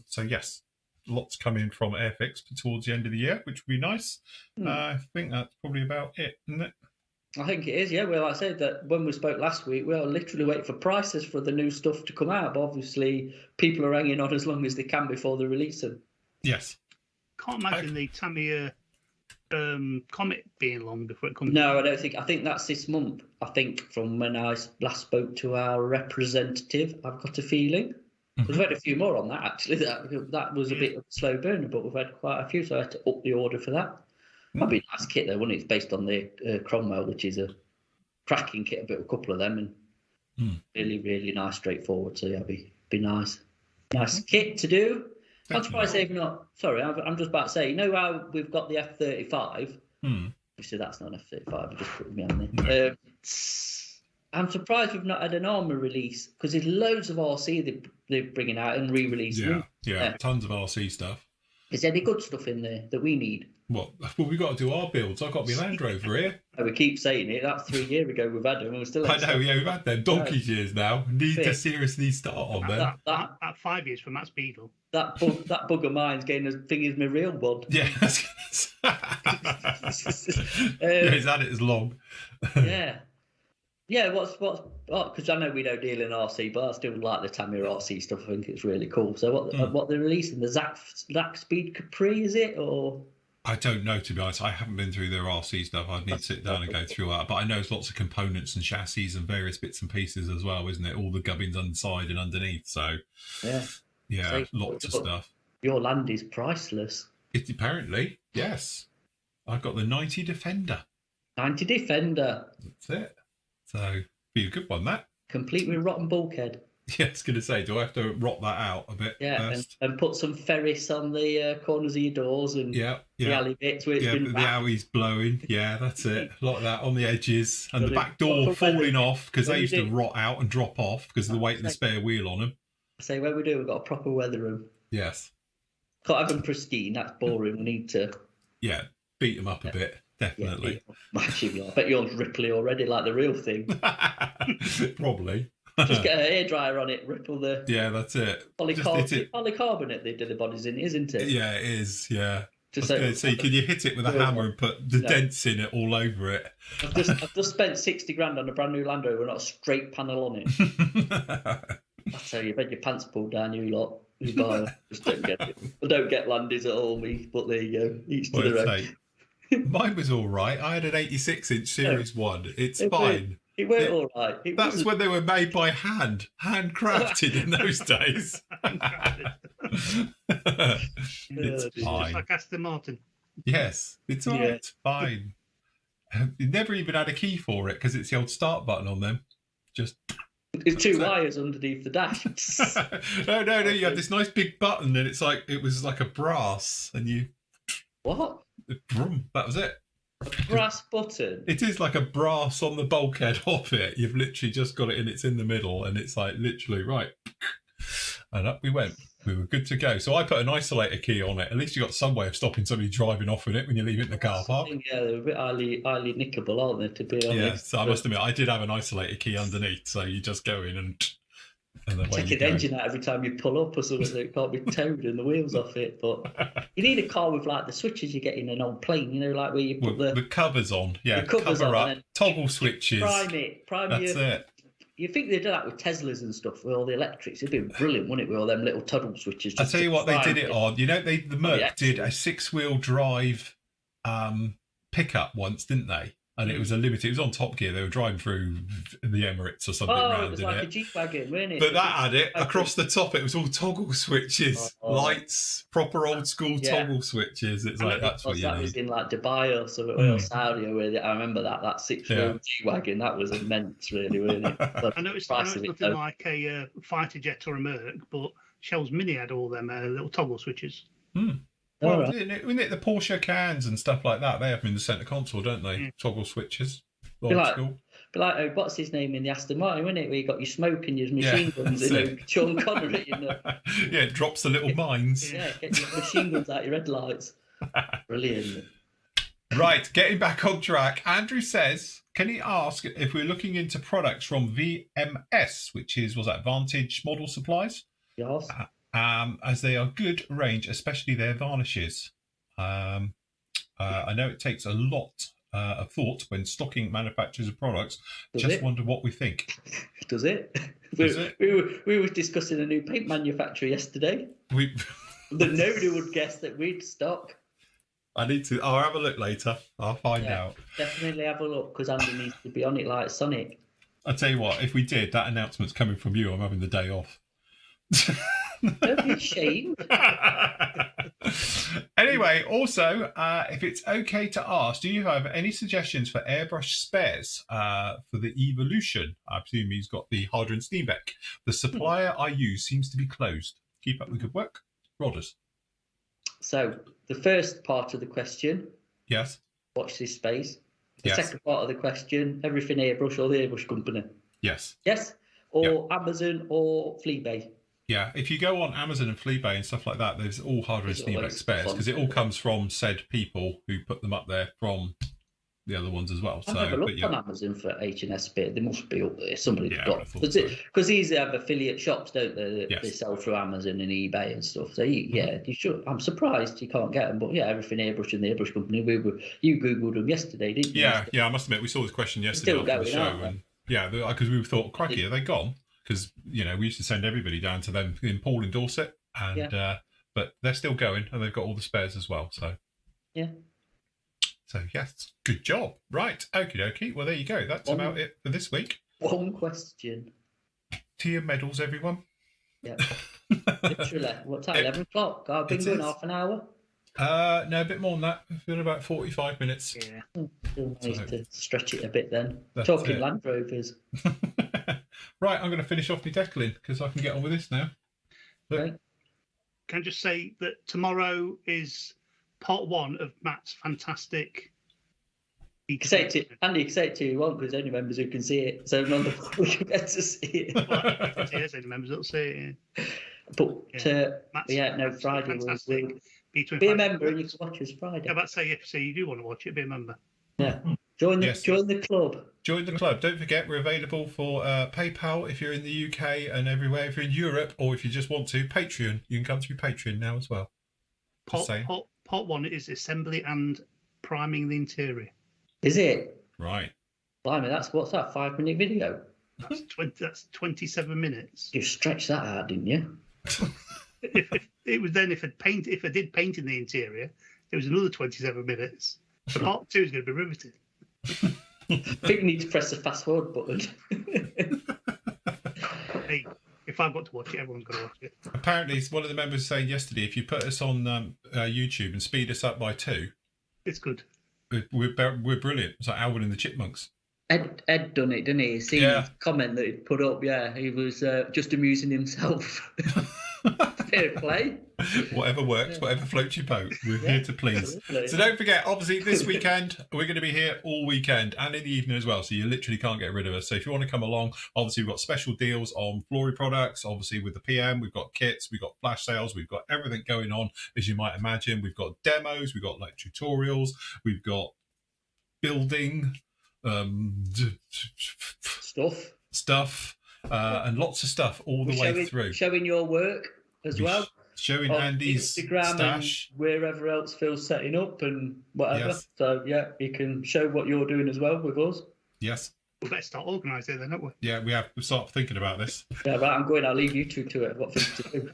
So yes, lots coming from Airfix towards the end of the year, which will be nice. I think that's probably about it, isn't it? I think it is, yeah. Well, I said that when we spoke last week, we are literally waiting for prices for the new stuff to come out. But obviously, people are hanging on as long as they can before they release them. Yes. Can't imagine the Tamiya Comet being long before it comes. No, I don't think. I think that's this month. I think from when I last spoke to our representative, I've got a feeling. We've had a few more on that, actually. That was a bit of a slow burner, but we've had quite a few, so I had to up the order for that. That'd be a nice kit, though, wouldn't it? It's based on the Cromwell, which is a cracking kit. I've built a couple of them, and really, really nice, straightforward. So, yeah, it'd be nice. Nice kit to do. I'm surprised they've not... Sorry, I'm just about to say, you know how we've got the F-35? Obviously, that's not an F-35, but just putting me on there. No. I'm surprised we've not had an armour release, because there's loads of RC they're bringing out and re-releasing. Yeah, tons of RC stuff. Is there any good stuff in there that we need? Well, we've got to do our builds. I've got my Land Rover here. We keep saying it. That's 3 years ago we've had them, and we're still... I know, yeah, we've had them donkey's years now. Need to seriously start on them. That 5 years for Matt's Beetle. That bug of mine's getting as big as my real one. Yeah, he's had it as long. Yeah, because I know we don't deal in RC, but I still like the Tamiya RC stuff. I think it's really cool. So what they're releasing, the Zach Speed Capri, is it? Or I don't know, to be honest. I haven't been through their RC stuff. I'd need to sit down and go through that. But I know there's lots of components and chassis and various bits and pieces as well, isn't it? All the gubbins inside and underneath. So yeah, lots of stuff. Your land is priceless. It apparently, yes. I've got the 90 Defender. 90 Defender. That's it. So, be a good one, that. Complete with rotten bulkhead. Yeah, I was going to say, do I have to rot that out a bit first? And put some ferris on the corners of your doors and the alley bits where it's been the alley's blowing. Yeah, that's it. A lot of that on the edges. And the back door falling off because they used to rot out and drop off because of the weight of the spare wheel on them. I say, when we do, we've got a proper weather room. Yes. Can't have them pristine, that's boring. We need to... Yeah, beat them up a bit, definitely. I bet yours Ripley already, like the real thing. Probably. Just get a hairdryer on it, ripple the... Yeah, that's it. Polycarbonate they do the bodies in, isn't it? Yeah, it is, yeah. Just can you hit it with a hammer and put the dents in it all over it? I've just spent 60 grand on a brand new Land Rover, not a straight panel on it. I tell you, bet your pants pulled down, you lot. You buy just don't get it. I don't get Landys at all, me, but there you go. Each to their own. Mine was all right. I had an 86-inch Series 1. It's fine. It went all right. That was when they were made by hand, handcrafted in those days. It's fine. Just like Aston Martin. Yes, it's all right. Fine. You never even had a key for it because it's the old start button on them. Just... There's two wires underneath the dash. No. You have this nice big button, and it was like a brass, and you. What? That was it. A brass button. It is like a brass on the bulkhead of it. You've literally just got it in. It's in the middle, and it's like literally right. And up we went. We were good to go. So I put an isolator key on it. At least you got some way of stopping somebody driving off with it when you leave it in the car park. Yeah, they're a bit highly nickable, aren't they, to be honest? Yeah, so I must admit, I did have an isolator key underneath. So you just go in and take an engine out every time you pull up or something so it can't be towed and the wheels off it. But you need a car with like the switches you get in an old plane, like where you put the covers on. Yeah, the covers cover on, up, toggle switches. Prime That's it. You think they'd do that with Teslas and stuff, with all the electrics. It'd be brilliant, wouldn't it, with all them little toggle switches? I'll tell you what they did it on. The Merc did a 6-wheel drive pickup once, didn't they? And it was a limited. It was on Top Gear. They were driving through the Emirates or something round it was like a G-Wagon, wasn't it? But that had it across the top. It was all toggle switches, lights, proper old school toggle switches. It's like that's what you need. That was in like Dubai or something, or Saudi. I remember that 6-wheel G-Wagon. That was immense, really, wasn't it? I know it's nothing like a fighter jet or a Merc, but Shell's Mini had all them little toggle switches. Well, isn't it the Porsche cans and stuff like that? They have them in the centre console, don't they? Toggle switches. But like, what's his name in the Aston Martin, wasn't it? Where you got your smoke and your machine guns, Sean Connery. Yeah, it drops the little mines. Yeah, get your machine guns out your headlights. Brilliant. Right, getting back on track. Andrew says, can he ask if we're looking into products from VMS, which is, was that Vantage Model Supplies? Yes. As they are good range, especially their varnishes. I know it takes a lot of thought when stocking manufacturers of products. Wonder what we think. Does it? We were discussing a new paint manufacturer yesterday. That nobody would guess that we'd stock. I'll have a look later. I'll find out. Definitely have a look because Andy needs to be on it like Sonic. I'll tell you what, if we did, that announcement's coming from you. I'm having the day off. Don't be ashamed. Anyway, also, if it's okay to ask, do you have any suggestions for airbrush spares for the Evolution? I presume he's got the Hydra and Steenbeck. The supplier I use seems to be closed. Keep up the good work. Rodders. So, the first part of the question. Yes. Watch this space. The second part of the question, everything airbrush or the airbrush company. Yes. Yes? Or Amazon or Fleabay. Yeah, if you go on Amazon and Fleabay and stuff like that, there's all Hydra and Steenbeck spares because it all comes from said people who put them up there from the other ones as well. I've never looked on Amazon for H&S spare. They must be up there. Somebody's got because these have affiliate shops, don't they? They sell through Amazon and eBay and stuff. So you should. I'm surprised you can't get them, but everything airbrush and the airbrush company. You googled them yesterday, didn't you? Yeah. I must admit, we saw this question yesterday after the show, and because we thought, crikey, are they gone? Because we used to send everybody down to them in Paul in Dorset, and but they're still going, and they've got all the spares as well. So yes, good job. Right, okie dokie. Well, there you go. That's about it for this week. One question. To your medals, everyone. Yeah. Literally. What time? 11 o'clock. I've been going half an hour. No, a bit more than that. It's been about 45 minutes. Yeah. Still managed to stretch it a bit then. That's Talking it. Land Rovers. Right, I'm going to finish off my Declan because I can get on with this now. Look. Okay. Can I just say that tomorrow is part 1 of Matt's fantastic. You can say it to Andy. You can say it to who you want because only members who can see it. So none of the public can get to see it. Well, there's any members that'll see it. But Friday we'll be a member and you can watch us Friday. I'm about to say if you do want to watch it, be a member. Yeah. Join the club. Join the club. Don't forget, we're available for PayPal if you're in the UK and everywhere. If you're in Europe, or if you just want to, Patreon. You can come through Patreon now as well. Part 1 is assembly and priming the interior. Is it? Right. Blimey, what's that? 5-minute video. That's 27 minutes. You stretched that out, didn't you? if I did paint in the interior, it was another 27 minutes. So part 2 is going to be riveting. I think we need to press the fast forward button. Hey, if I've got to watch it, everyone's got to watch it. Apparently, one of the members was saying yesterday, if you put us on YouTube and speed us up by 2, it's good. We're brilliant. It's like Alvin and the Chipmunks. Ed done it, didn't he? See his comment that he'd put up. Yeah, he was just amusing himself. Fair play. Whatever works, whatever floats your boat. We're here to please. Absolutely. So don't forget, obviously, this weekend, we're going to be here all weekend and in the evening as well. So you literally can't get rid of us. So if you want to come along, obviously, we've got special deals on Flory products. Obviously, with the PM, we've got kits, we've got flash sales, we've got everything going on, as you might imagine. We've got demos, we've got like tutorials, we've got building stuff. And lots of stuff all the way through. Showing your work as well. Showing Andy's Instagram stash. And wherever else Phil's setting up and whatever. Yes. So, you can show what you're doing as well with us. Yes. We better start organising then, don't we? Yeah, we have to start thinking about this. Yeah, right, I'm going. I'll leave you two to it. I've got things to do.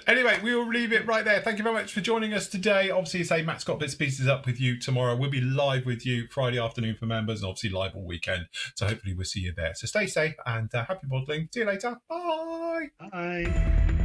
Anyway, we will leave it right there. Thank you very much for joining us today. Obviously, Matt's got bits and pieces up with you tomorrow. We'll be live with you Friday afternoon for members and obviously live all weekend. So hopefully we'll see you there. So stay safe and happy modelling. See you later. Bye. Bye.